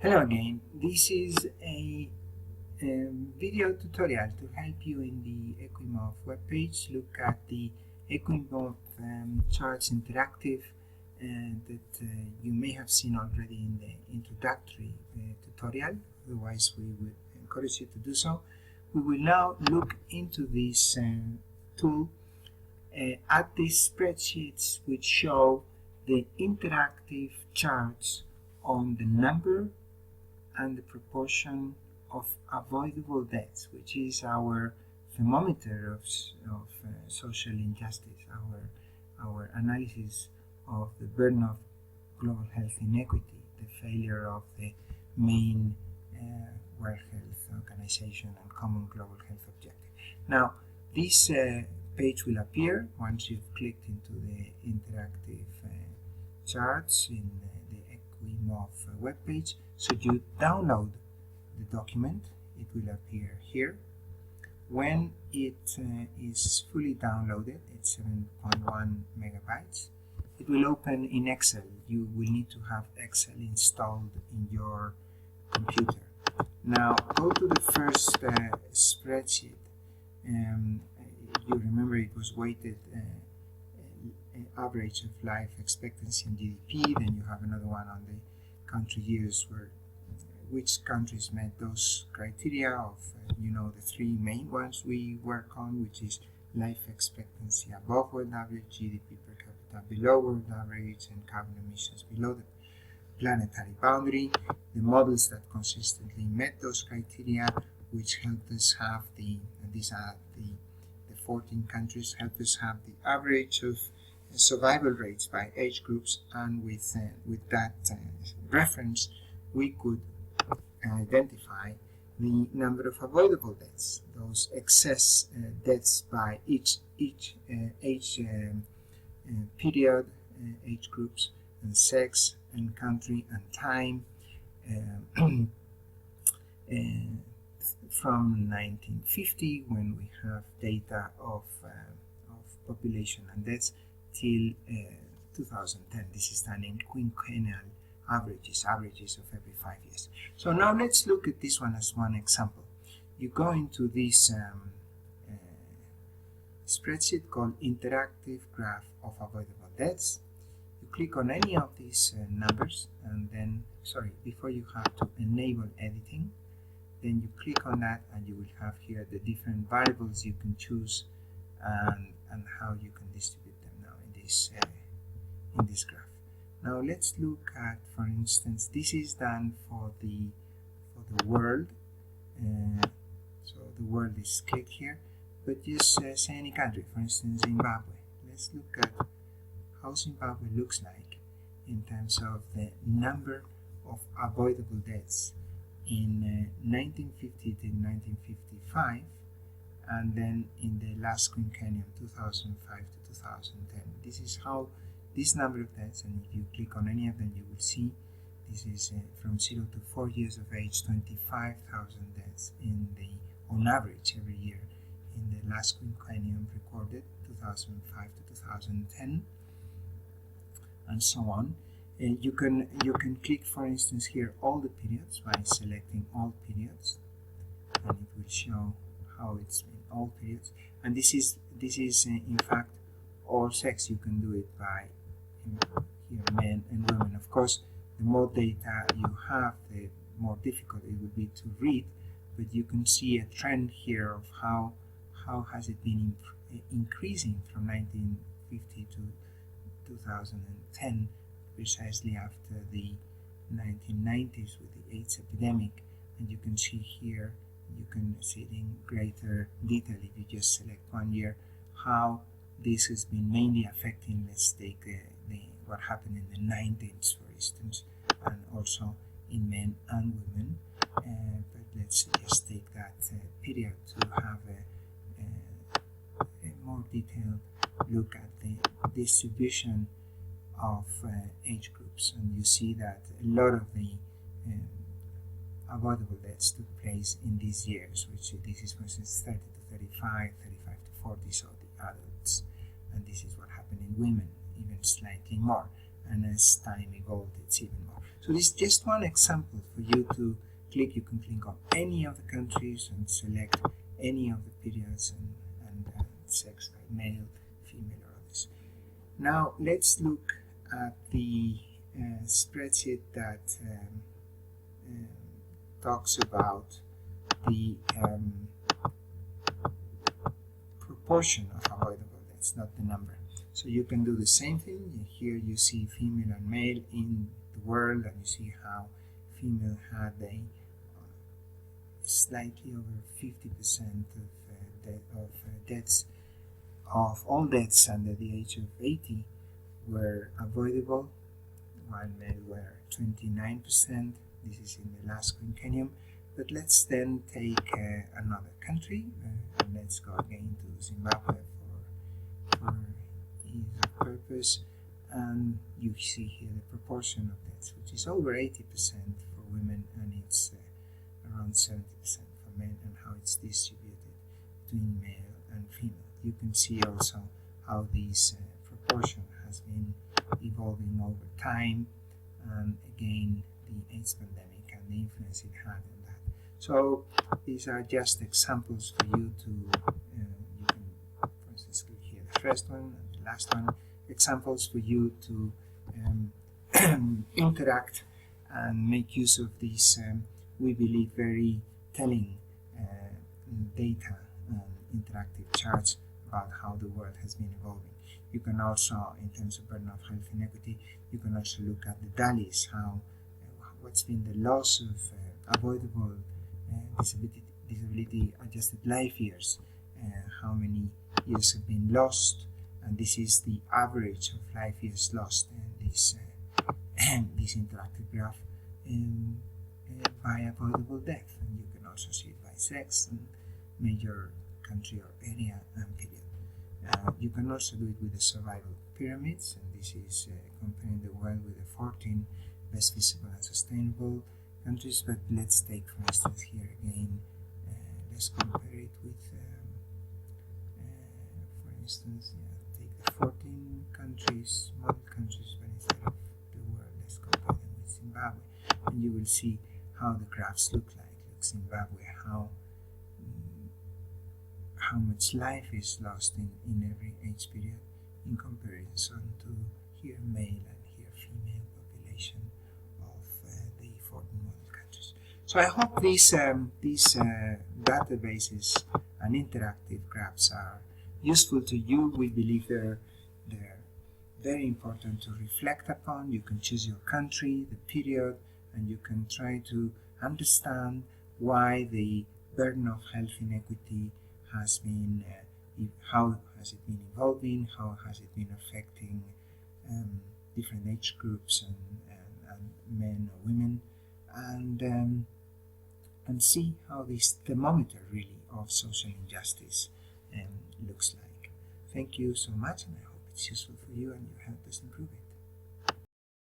Hello again. This is a video tutorial to help you in the EQUIMOV webpage. Look at the EQUIMOV charts interactive that you may have seen already in the introductory tutorial. Otherwise, we would encourage you to do so. We will now look into this tool at these spreadsheets which show the interactive charts on the number and the proportion of avoidable deaths, which is our thermometer of social injustice, our analysis of the burden of global health inequity, the failure of the main World Health Organization and common global health objective. Now, this page will appear once you've clicked into the interactive charts in the EQUIMOV webpage. So you download the document, it will appear here. When it is fully downloaded, it's 7.1 megabytes. It will open in Excel. You will need to have Excel installed in your computer. Now go to the first spreadsheet. You remember it was weighted average of life expectancy and GDP. Then you have another one on the country years where which countries met those criteria of the three main ones we work on, which is life expectancy above world average, GDP per capita below world average, and carbon emissions below the planetary boundary. The models that consistently met those criteria, which helped us have these are the 14 countries, helped us have the average of survival rates by age groups, and with that reference we could identify the number of avoidable deaths, those excess deaths by each age period, age groups, and sex, and country, and time, from 1950, when we have data of population and deaths, till 2010. This is done in quinquennial averages of every 5 years. So now let's look at this one as one example. You go into this spreadsheet called Interactive Graph of Avoidable Deaths. You click on any of these numbers, and then, before you have to enable editing, then you click on that and you will have here the different variables you can choose and how you can distribute them now in this graph. Now let's look at, for instance, this is done for the world. So the world is clicked here, but just say any country, for instance Zimbabwe. Let's look at how Zimbabwe looks like in terms of the number of avoidable deaths in 1950 to 1955, and then in the last quinquennium 2005 to 2010. This is how this number of deaths, and if you click on any of them, you will see this is from 0 to 4 years of age, 25,000 deaths on average every year in the last quinquennium recorded, 2005 to 2010, and so on. You can click, for instance, here all the periods by selecting all periods, and it will show how it's in all periods. And this is in fact all sex. You can do it by here men and women. Of course, the more data you have, the more difficult it will be to read, but you can see a trend here of how has it been increasing from 1950 to 2010, precisely after the 1990s with the AIDS epidemic. And you can see here, you can see it in greater detail if you just select 1 year, how this has been mainly affecting, let's take what happened in the 90s, for instance, and also in men and women. But let's just take that period to have a more detailed look at the distribution of age groups, and you see that a lot of the avoidable deaths took place in these years, which this is, for instance, 30 to 35, 35 to 40, so the adults, and this is what happened in women, even slightly more, and as time evolved, it's even more. So So this is just one example for you to click. You can click on any of the countries and select any of the periods and sex, like male, female, or others. Now let's look at the spreadsheet that talks about the proportion of avoidable deaths, not the number. So you can do the same thing. Here you see female and male in the world, and you see how female had a slightly over 50% of deaths, of all deaths under the age of 80 were avoidable, while male were 29%. This is in the last quinquennium. But let's then take another country, and let's go again to Zimbabwe for ease of purpose. And you see here the proportion of deaths, which is over 80% for women, and it's around 70% for men, and how it's distributed between male and female. You can see also how this proportion has been evolving over time, and again the AIDS pandemic and the influence it had on that. So these are just examples for you to, you can, for instance, click here the first one and the last one, examples for you to interact and make use of these, we believe, very telling data and interactive charts about how the world has been evolving. You can also, in terms of burden of health inequity, you can also look at the DALYs, how what's been the loss of avoidable disability adjusted life years, how many years have been lost, and this is the average of life years lost, and this this interactive graph by avoidable death, and you can also see it by sex and major country or area and period. You can also do it with the survival pyramids, and this is comparing the world with the 14 best visible and sustainable countries. But let's take, for instance, here again, let's compare it with, for instance, take the 14 countries, model countries, but instead of the world, let's compare them with Zimbabwe, and you will see how the graphs look like. Look, Zimbabwe, how much life is lost in every age period in comparison to here male and here female population of the 14 model countries. So I hope these databases and interactive graphs are useful to you. We believe they're very important to reflect upon. You can choose your country, the period, and you can try to understand why the burden of health inequity has been, how has it been evolving, how has it been affecting different age groups and men or women, and see how this thermometer really of social injustice looks like. Thank you so much, and I hope it's useful for you and your health is improving.